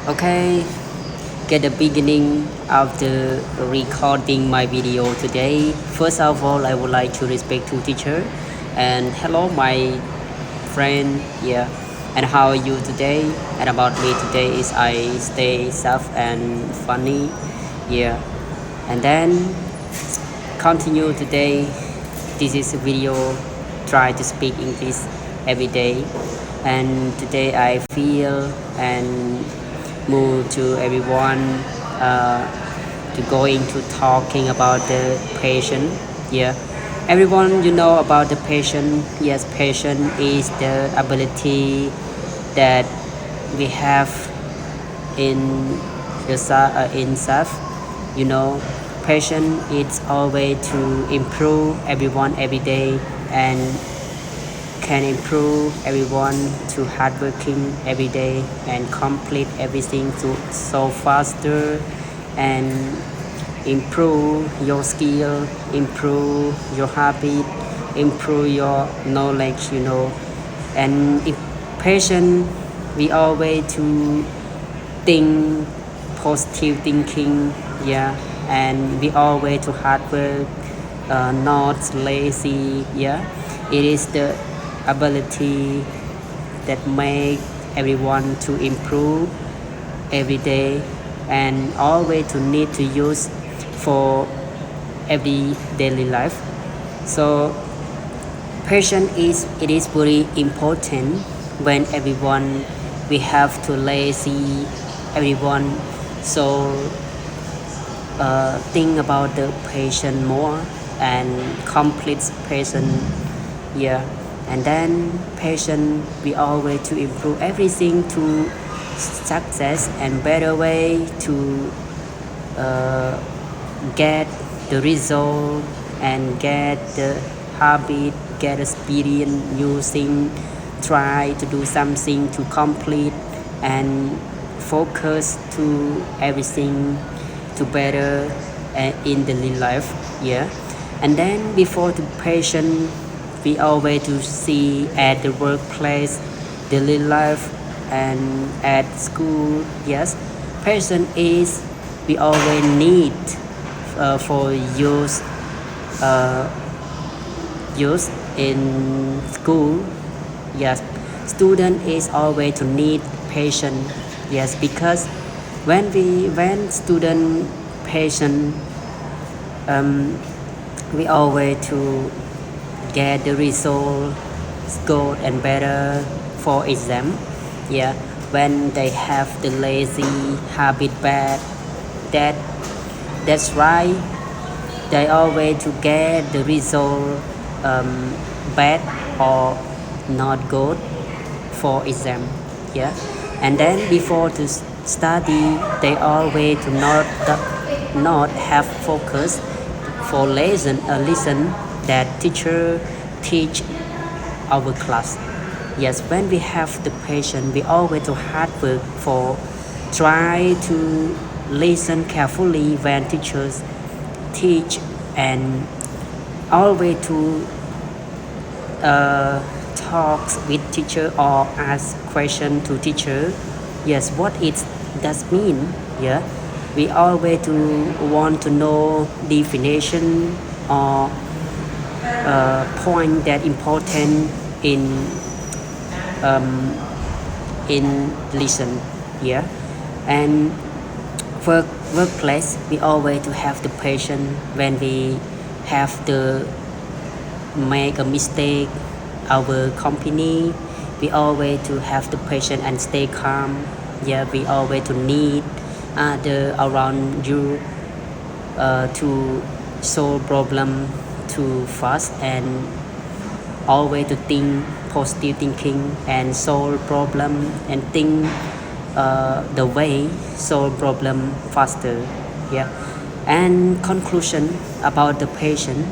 Okay, get the beginning of the recording my video today. First of all, I would like to respect to teacher and hello my friend. Yeah, and how are you today? And about me today is I stay safe and funny. Yeah, and then continue today. This is a video. Try to speak English every day, and today I feel and move to everyone uh, to go into talking about the patient. Yeah, everyone about the patient. Yes, patient is the ability that we have in in self. you know Patient is always to improve everyone every day and can improve everyone to hardworking every day and complete everything so faster and improve your skill, improve your habit, improve your knowledge. And if patient, we always to think positive thinking. Yeah, and we always to hard work, not lazy. Yeah, it is the ability that make everyone to improve every day and always to need to use for every daily life. So patience is very important when everyone we have to lazy everyone. So think about the patient more and complete patient. Yeah, and then patient we always to improve everything to success and better way to uh, get the result and get the habit, get experience using, try to do something to complete and focus to everything to better in daily life. Yeah, and then before the patient we always to see at the workplace, daily life and at school. Yes, patient is we always need for uh, use in school. Yes, student is always to need patient. Yes, because when student patient, um, we always to get the result good and better for exam. Yeah, when they have the lazy habit bad, that that's right, they always to get the result bad or not good for exam. Yeah, and then before to study they always to not have focus for listen that teacher teach our class. Yes, when we have the patience we always to hard work for try to listen carefully when teachers teach and always to talk with teacher or ask question to teacher. Yes, what it does mean. Yeah, we always to want to know definition or point that important um, in listen. Yeah, and workplace we always to have the patience when we have to make a mistake our company. We always to have the patience and stay calm. Yeah, we always to need other around you to solve problem too fast and always to think positive thinking and solve problem and think the way solve problem faster. Yeah, and conclusion about the patient,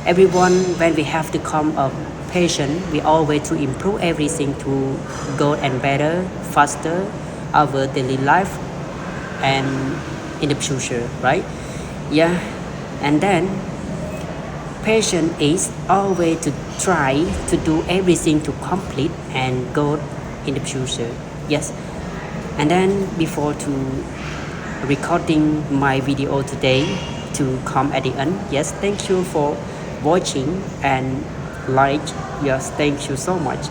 everyone when we have to come a patient we always to improve everything to go and better faster our daily life and in the future, right? Yeah, and then patient is always to try to do everything to complete and go in the future. Yes, And then before to recording my video today to come at the end, yes, thank you for watching and like. Yes, thank you so much.